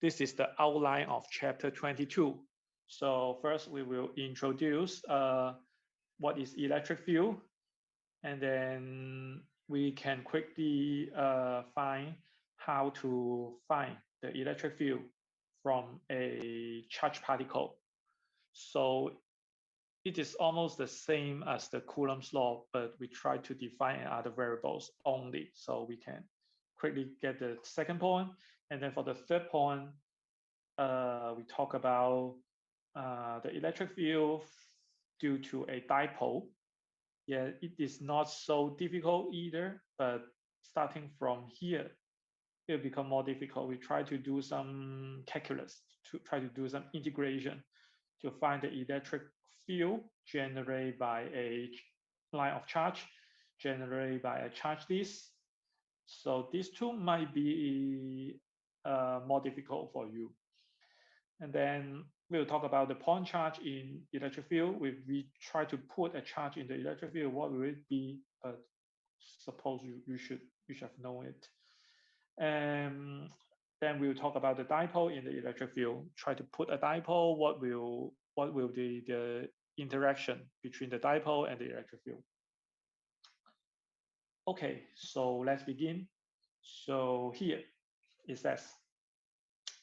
this is the outline of chapter 22. So first we will introduce what is electric field, and then we can quickly find how to find the electric field from a charged particle. So it is almost the same as the Coulomb's law, but we try to define other variables only. So we can quickly get the second point. And then for the third point, we talk about the electric field due to a dipole. Yeah, it is not so difficult either, but starting from here, it will become more difficult. We try to do some calculus, to try to do some integration to find the electric field generated by a line of charge, generated by a charge disk. So these two might be more difficult for you. And then we'll talk about the point charge in electric field. We try to put a charge in the electric field, what will it be? But suppose you should know it. And then we'll talk about the dipole in the electric field. Try to put a dipole, what will the interaction between the dipole and the electric field. Okay, so let's begin. So here it says,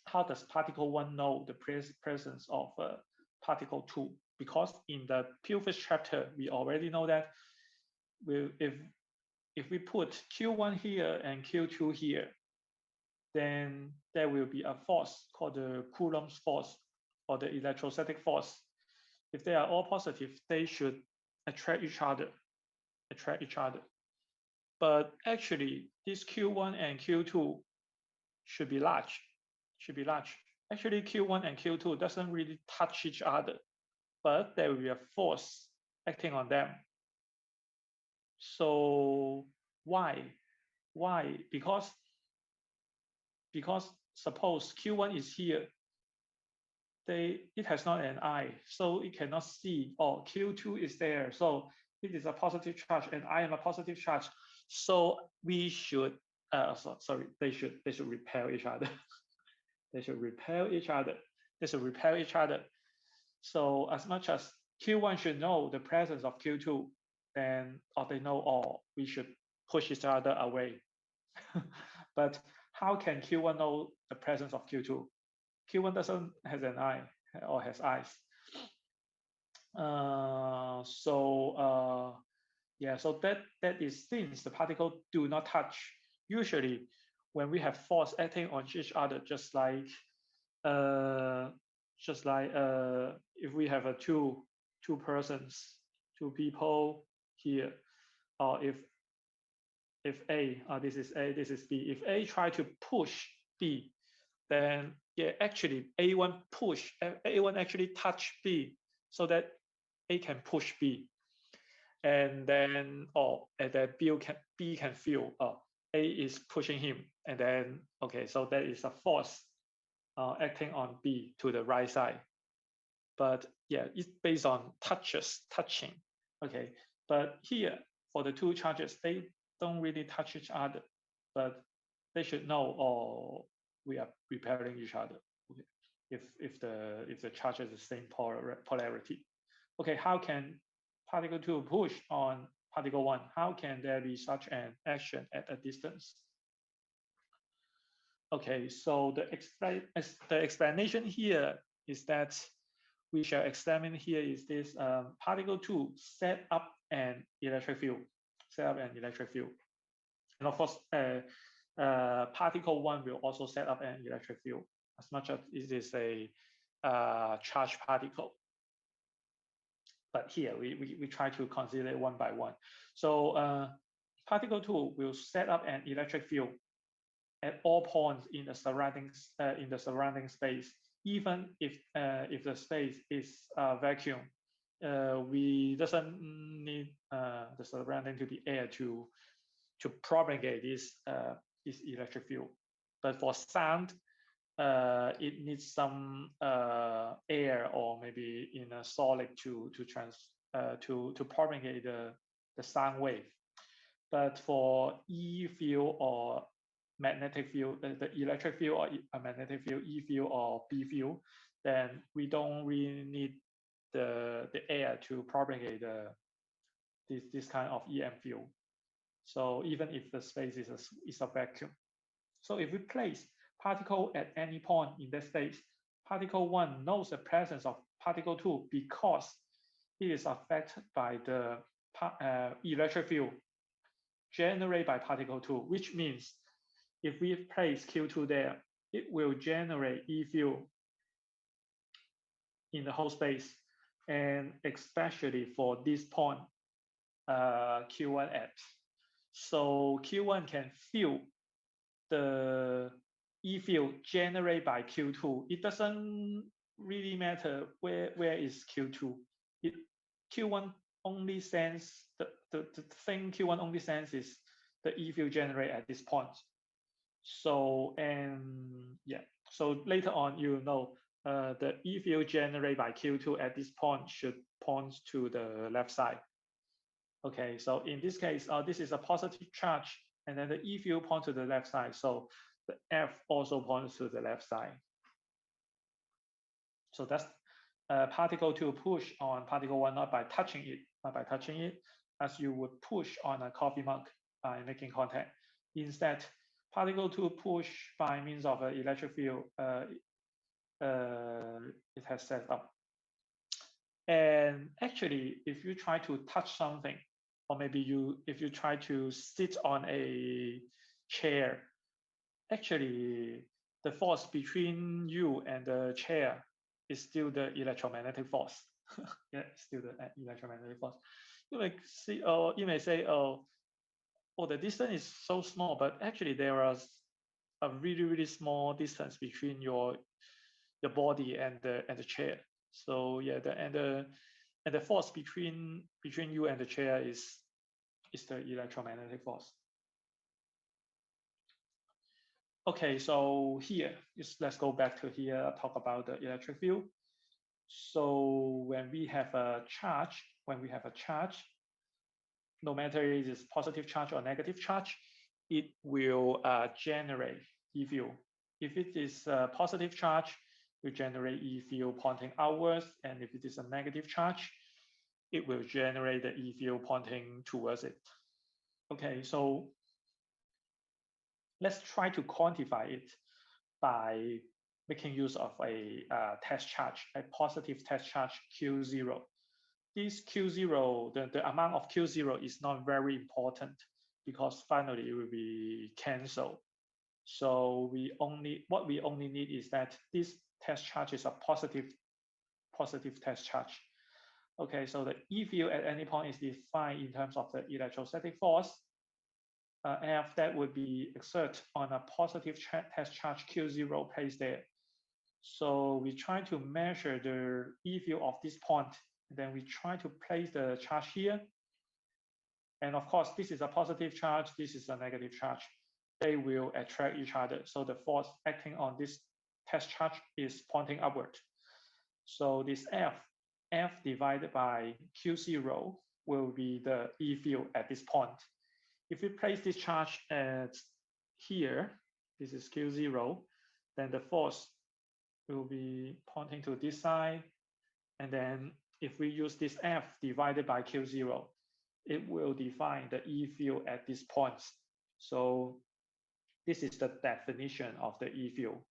how does particle 1 know the presence of particle 2? Because in the previous chapter, we already know that if we put Q1 here and Q2 here, then there will be a force called the Coulomb's force or the electrostatic force. If they are all positive, they should attract each other. But actually, this Q1 and Q2 should be large. Actually, Q1 and Q2 doesn't really touch each other, but there will be a force acting on them. So why? Because suppose Q1 is here, it has not an eye, so it cannot see. Or Q2 is there, so it is a positive charge, and I am a positive charge. So we should, they should repel each other. They should repel each other. So as much as Q1 should know the presence of Q2, then they know, we should push each other away. But how can Q1 know the presence of Q2? Q1 doesn't have an eye or has eyes. So that is since the particles do not touch. Usually, when we have force acting on each other, just like if we have two persons, two people here, or if A, this is A, this is B. If A try to push B, then actually A1 actually touch B, so that A can push B, and then B can feel A is pushing him, and then so that is a force acting on B to the right side. But it's based on touching. Okay, but here for the two charges, they don't really touch each other, but they should know we are repelling each other. Okay, if the charge is the same polarity. Okay, how can particle 2 push on particle 1? How can there be such an action at a distance? Okay, so the explanation here is that we shall examine here is this particle 2 set up an electric field. And of course, particle 1 will also set up an electric field, as much as it is a charged particle. But here we try to consider it one by one. So particle 2 will set up an electric field at all points in the surrounding space, even if the space is vacuum. We doesn't need the surrounding to be air to propagate this electric field. But for sound, it needs some air or maybe in a solid to propagate the sound wave. But for E field or magnetic field, the electric field or a magnetic field, E field or B field, then we don't really need the air to propagate this kind of EM field. So even if the space is a vacuum. So if we place particle at any point in that space, particle 1 knows the presence of particle 2 because it is affected by the electric field generated by particle 2, which means if we place Q2 there, it will generate E field in the whole space, and especially for this point, Q1 at. So Q1 can feel the E field generated by Q2. It doesn't really matter where is Q2. Q1 only sense the thing Q1 only sense is the E field generated at this point. So so later on you know the E field generated by Q2 at this point should point to the left side. Okay, so in this case, this is a positive charge, and then the E field points to the left side. So the F also points to the left side. So that's particle 2 push on particle 1 not by touching it, as you would push on a coffee mug by making contact. Instead, particle 2 push by means of an electric field it has set up. And actually, if you try to touch something, or maybe if you try to sit on a chair, actually the force between you and the chair is still the electromagnetic force. Yeah, still the electromagnetic force. You may say, oh, the distance is so small, but actually there is a really small distance between your body and the chair. So yeah, the force between you and the chair is the electromagnetic force. Okay, so let's go back to here, talk about the electric field. So when we have a charge, no matter it is positive charge or negative charge, it will generate E field. If it is a positive charge, will generate E field pointing outwards, and if it is a negative charge, it will generate the E field pointing towards it. Okay, so let's try to quantify it by making use of a test charge, a positive test charge Q0. This Q0, the amount of Q0 is not very important because finally it will be cancelled. So what we only need is that this test charge is a positive test charge. Okay, so the E field at any point is defined in terms of the electrostatic force. F that would be exerted on a positive test charge Q0 placed there. So we try to measure the E field of this point, and then we try to place the charge here. And of course, this is a positive charge, this is a negative charge. They will attract each other. So the force acting on this test charge is pointing upward. So this F divided by Q0 will be the E field at this point. If we place this charge at here, this is Q0, then the force will be pointing to this side. And then if we use this F divided by Q0, it will define the E field at these points. So this is the definition of the E field,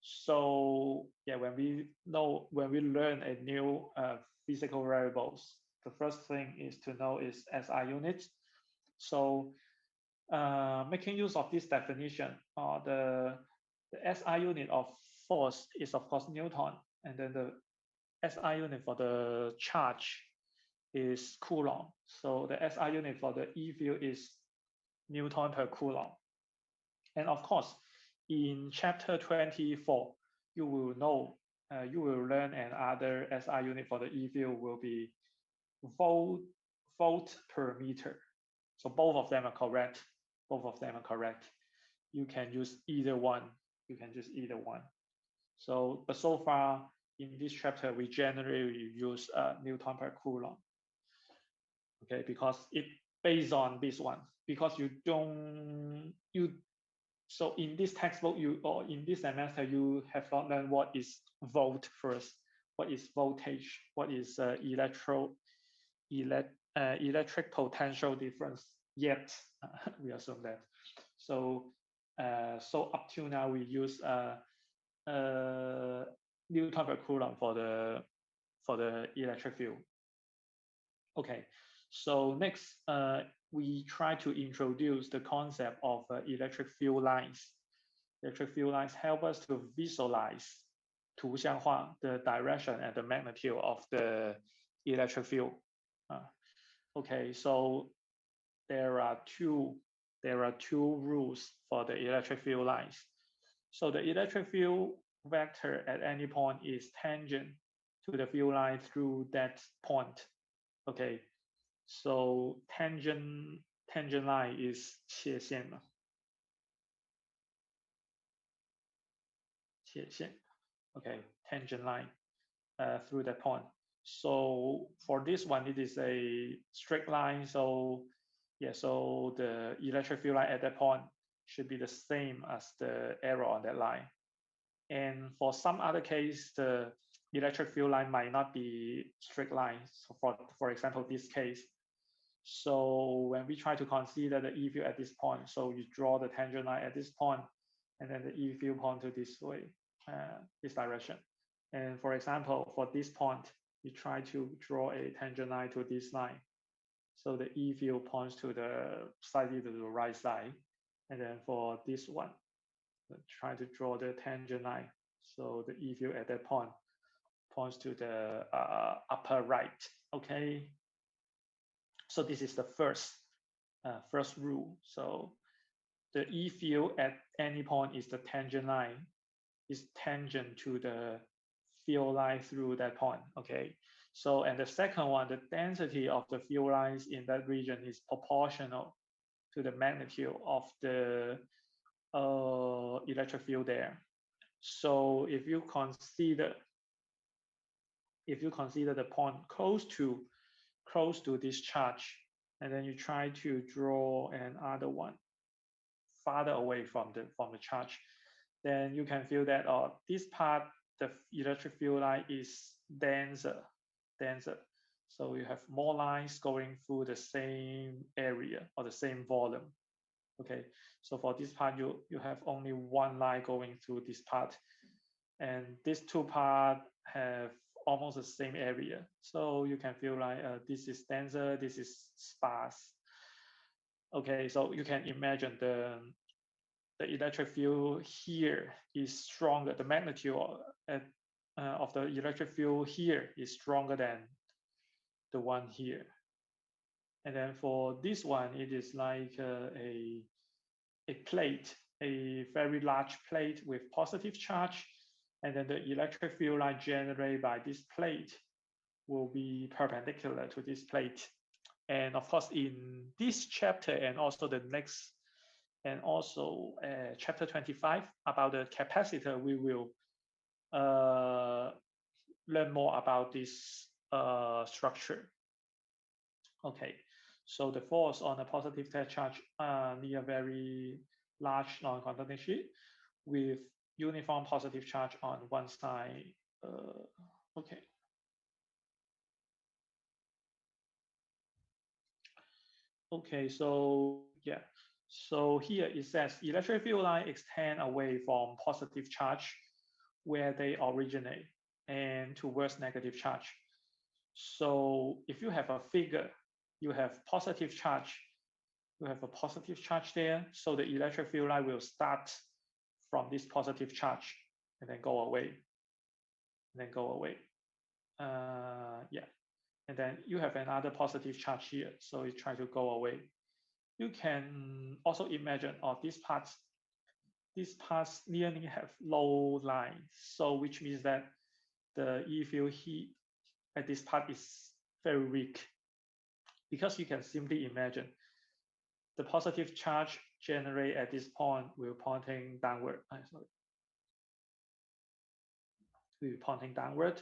So yeah, when we learn a new physical variables, the first thing is to know is SI units. So making use of this definition, the SI unit of force is of course Newton, and then the SI unit for the charge is Coulomb. So the SI unit for the E field is Newton per Coulomb. And of course, in chapter 24, you will learn another SI unit for the E field will be volt per meter. So both of them are correct. You can use either one. So, but so far in this chapter, we generally use Newton per Coulomb. Okay, because based on this one, because so in this textbook or in this semester you have not learned what is volt first, what is voltage, what is electric potential difference yet. We assume that. So so up to now we use Newton per Coulomb for the electric field. Okay, so next we try to introduce the concept of electric field lines. Electric field lines help us to visualize 图像化 the direction and the magnitude of the electric field. Okay, so there are two rules for the electric field lines. So the electric field vector at any point is tangent to the field line through that point. Okay, so tangent line is 切线嘛，切线。Okay, tangent line through that point. So for this one, it is a straight line. So yeah, so the electric field line at that point should be the same as the arrow on that line. And for some other case, the electric field line might not be straight line. So for example, this case. So when we try to consider the E field at this point, so you draw the tangent line at this point, and then the E field point to this way, this direction. And for example, for this point, you try to draw a tangent line to this line. So the E field points to the slightly to the right side. And then for this one, try to draw the tangent line. So the E field at that point points to the upper right. Okay. So this is the first rule. So the E field at any point is the tangent line, is tangent to the field line through that point. Okay. So and the second one, the density of the field lines in that region is proportional to the magnitude of the electric field there. So if you consider the point close to this charge, and then you try to draw another one farther away from the charge, then you can feel that this part, the electric field line is denser. So you have more lines going through the same area or the same volume. Okay, so for this part, you have only one line going through this part, and these two parts have almost the same area. So you can feel like this is denser, this is sparse. Okay, so you can imagine the electric field here is stronger. The magnitude of the electric field here is stronger than the one here. And then for this one, it is like a plate, a very large plate with positive charge. And then the electric field line generated by this plate will be perpendicular to this plate. And of course, in this chapter and also the next, and also chapter 25 about the capacitor, we will learn more about this structure. Okay, so the force on a positive net charge near a very large non-conducting sheet with uniform positive charge on one side. Okay. Okay, so yeah. So here it says electric field line extend away from positive charge where they originate and towards negative charge. So if you have a figure, you have positive charge, you have a positive charge there. So the electric field line will start from this positive charge and then go away, and then go away. Yeah. And then you have another positive charge here. So it try to go away. You can also imagine these parts nearly have low lines. So which means that the E field heat at this part is very weak, because you can simply imagine the positive charge generated at this point will pointing downward. Will be pointing downward,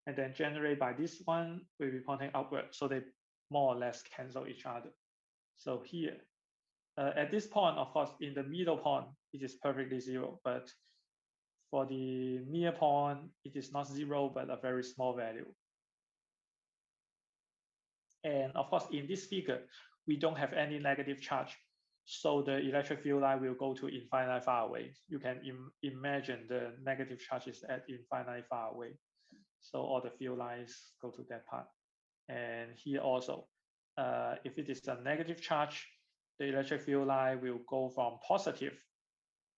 and then generated by this one will be pointing upward. So they more or less cancel each other. So here, at this point, of course, in the middle point, it is perfectly zero, but for the near point, it is not zero, but a very small value. And of course, in this figure, we don't have any negative charge. So the electric field line will go to infinite far away. You can imagine the negative charges at infinite far away. So all the field lines go to that part. And here also, if it is a negative charge, the electric field line will go from positive.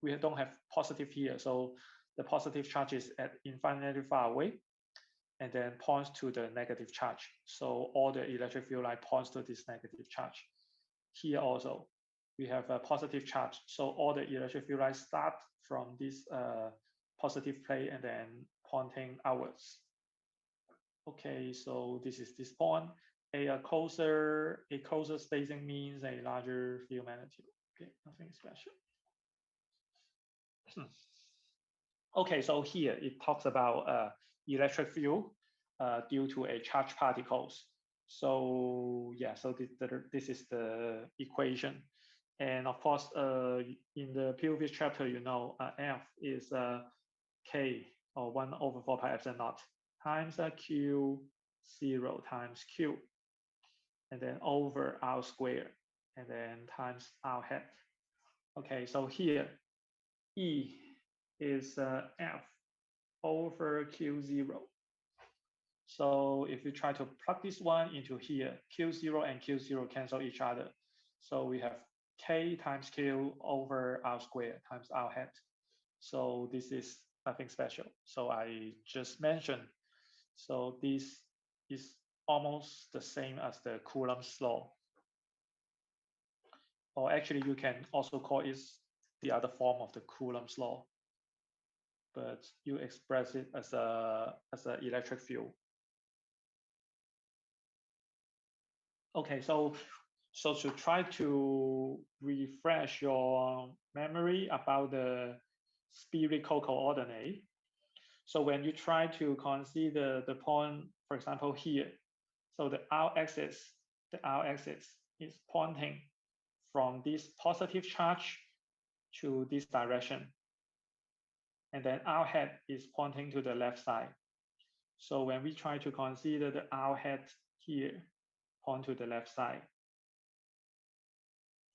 We don't have positive here. So the positive charge is at infinitely far away and then points to the negative charge. So all the electric field line points to this negative charge. Here also, we have a positive charge. So all the electric field lines start from this positive plate and then pointing outwards. Okay, so this is this point. A closer spacing means a larger field magnitude. Okay, nothing special. Okay, so here it talks about electric field due to a charged particles. So yeah, so this is the equation. And of course, in the previous chapter, you know, F is K or 1/4πε0 times Q0 times Q, and then over R squared, and then times R hat. Okay, so here E is F over Q0. So if you try to plug this one into here, Q0 and Q0 cancel each other. So we have K times Q over R squared times R hat. So this is nothing special. So I just mentioned. So this is almost the same as the Coulomb's law. Or actually, you can also call it the other form of the Coulomb's law, but you express it as a electric field. Okay, so to try to refresh your memory about the spherical coordinate. So when you try to consider the point, for example, here, so the r-axis is pointing from this positive charge to this direction. And then r hat is pointing to the left side. So when we try to consider the r hat here, point to the left side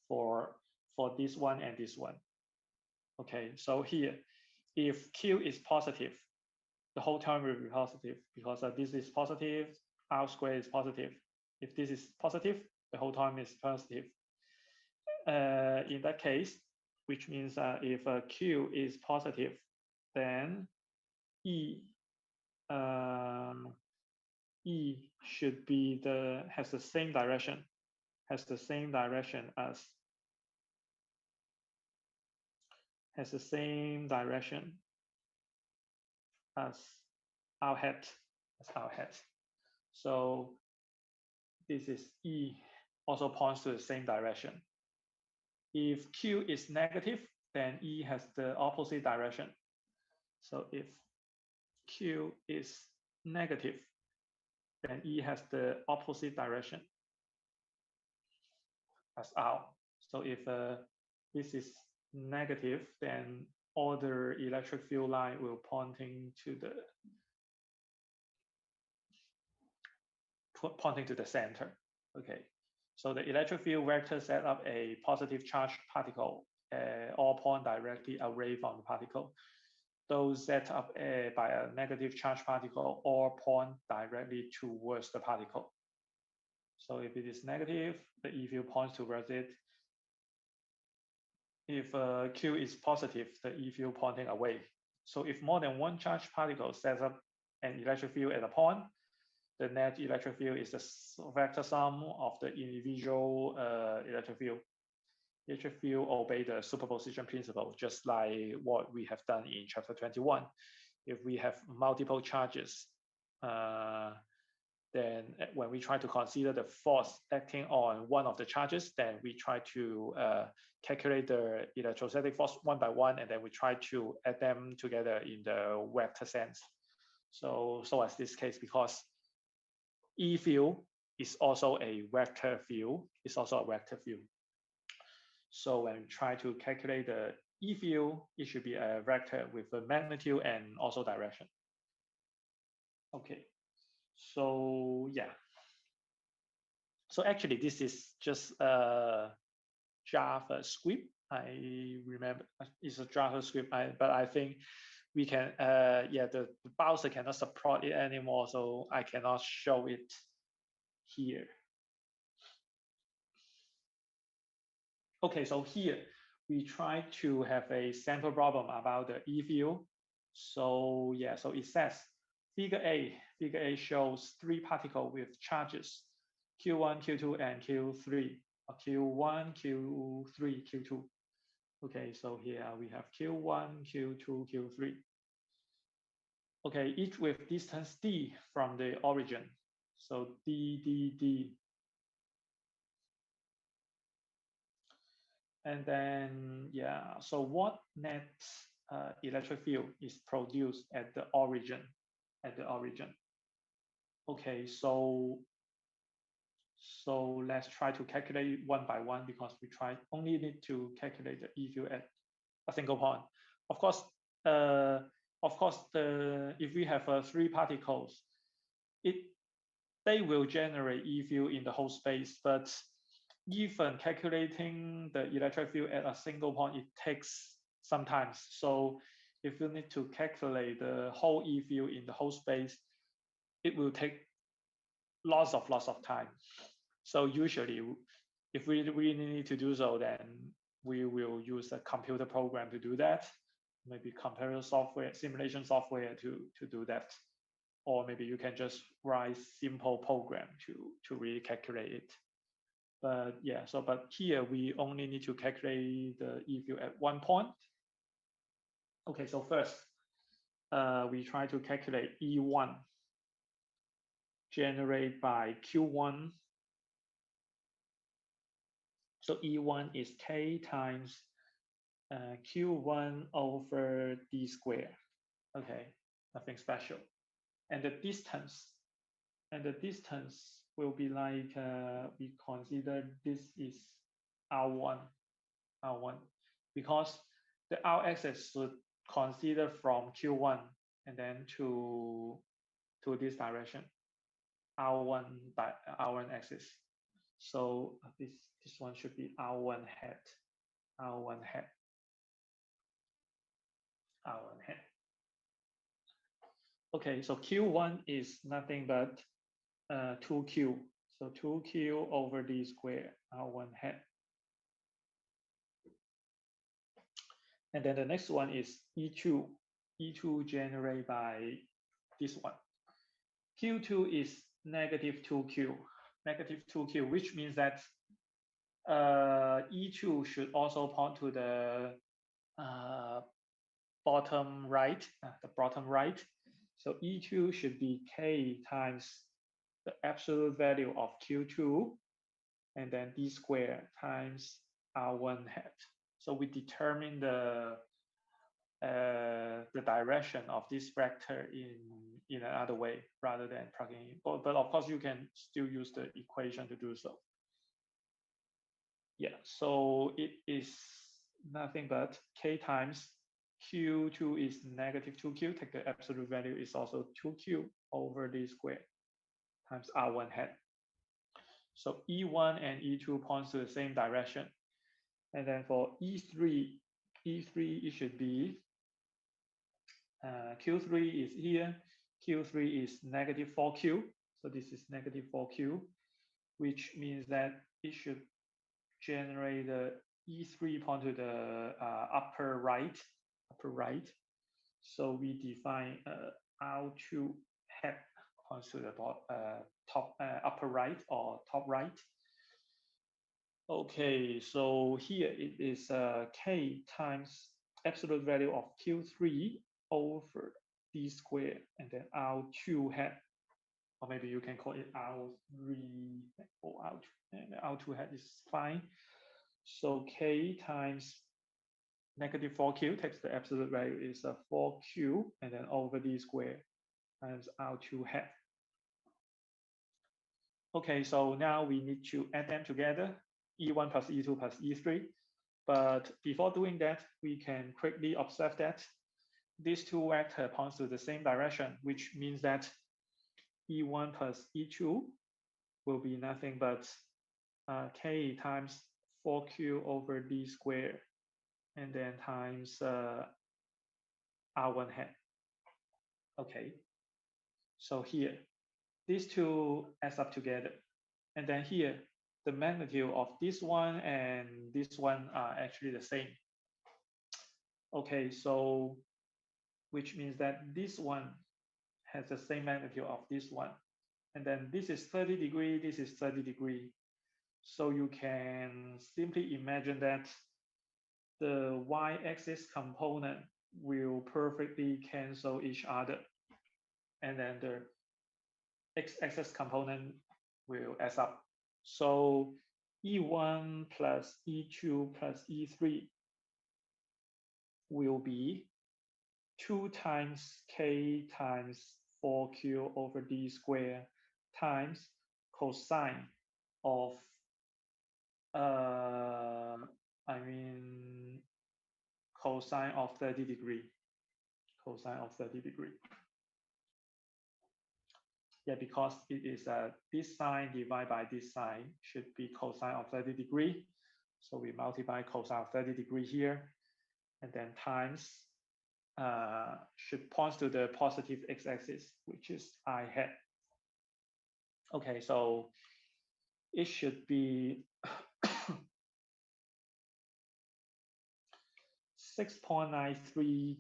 for this one and this one. Okay, so here, if Q is positive, the whole term will be positive because this is positive, R squared is positive. If this is positive, the whole term is positive. In that case, which means if Q is positive, then E should be has the same direction as our hat, So this is E also points to the same direction. If Q is negative, then E has the opposite direction. So if Q is negative, then E has the opposite direction as R. So if this is negative, then all the electric field line will pointing to the center. Okay, so the electric field vector set up a positive charged particle, all point directly away from the particle. Those set up by a negative charged particle all point directly towards the particle. So if it is negative, the E field points towards it. If Q is positive, the E field pointing away. So if more than one charged particle sets up an electric field at a point, the net electric field is the vector sum of the individual electric field. Electric field obey the superposition principle, just like what we have done in chapter 21. If we have multiple charges, then when we try to consider the force acting on one of the charges, then we try to calculate the electrostatic force one by one, and then we try to add them together in the vector sense. So as this case, because E field is also a vector field. It's also a vector field. So when we try to calculate the E field, it should be a vector with a magnitude and also direction. Okay, so yeah. So actually, this is just a JavaScript. I remember it's a JavaScript, but I think we can, yeah, the browser cannot support it anymore, so I cannot show it here. Okay, so here we try to have a sample problem about the E field. So yeah, so it says figure A shows 3 particles with charges Q1, Q2, and Q3, or Q1, Q3, Q2. Okay, so here we have Q1, Q2, Q3. Okay, each with distance d from the origin. So d. And then, yeah, so what net electric field is produced at the origin? Okay, so let's try to calculate one by one, because we only need to calculate the E field at a single point. Of course, if we have 3 particles, they will generate E field in the whole space, but even calculating the electric field at a single point, it takes some time. So if you need to calculate the whole E field in the whole space, it will take lots of time. So usually, if we really need to do so, then we will use a computer program to do that. Maybe computer software, simulation software to do that. Or maybe you can just write simple program to really calculate it. But yeah, but here we only need to calculate the E field at one point. Okay, so first, we try to calculate E1 generated by Q1. So E1 is K times Q1 over D squared. Okay, nothing special. And the distance will be like, we consider this is R1, because the R axis should consider from Q1 and then to this direction, R1 axis. So this one should be R1 hat. Okay, so Q1 is nothing but 2Q. So 2Q over D squared, R1 hat. And then the next one is E2. E2 generated by this one. Q2 is negative 2Q. Which means that E2 should also point to the bottom right. So E2 should be K times the absolute value of Q2, and then D squared times R1 hat. So we determine the direction of this vector in another way rather than plugging in. But of course, you can still use the equation to do so. Yeah, so it is nothing but K times Q2 is negative 2Q. Take the absolute value is also 2Q over D squared times R1 hat. So E1 and E2 points to the same direction. And then for E3 it should be Q3 is here. Q3 is negative 4Q. So this is negative 4Q, which means that it should generate the E3 point to the upper right. So we define R2 hat points to the top upper right or top right. Okay, so here it is K times absolute value of Q3 over D squared, and then R2 hat, or maybe you can call it R3 or R2, and R2 hat is fine. So K times negative 4Q takes the absolute value is 4Q, and then over D squared times R2 hat. Okay, so now we need to add them together, E1 plus E2 plus E3. But before doing that, we can quickly observe that these two vectors point to the same direction, which means that E1 plus E2 will be nothing but K times 4Q over D squared, and then times R1 hat. Okay, so here, these two adds up together. And then here, the magnitude of this one and this one are actually the same. Okay, so which means that this one has the same magnitude of this one. And then this is 30 degree, this is 30 degree. So you can simply imagine that the y-axis component will perfectly cancel each other. And then the x-axis component will add up. So E1 plus E2 plus E3 will be 2 times K times 4Q over D squared times cosine of, cosine of 30 degree. Cosine of 30 degree. Yeah, because it is this sine divided by this sine should be cosine of 30 degree. So we multiply cosine of 30 degree here, and then times should point to the positive x-axis, which is I hat. Okay, so it should be 6.93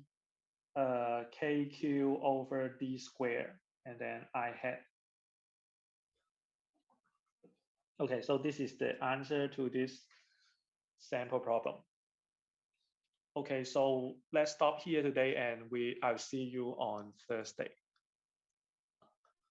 KQ over D squared, and then I hat. Okay, so this is the answer to this sample problem. Okay, so let's stop here today, and I'll see you on Thursday.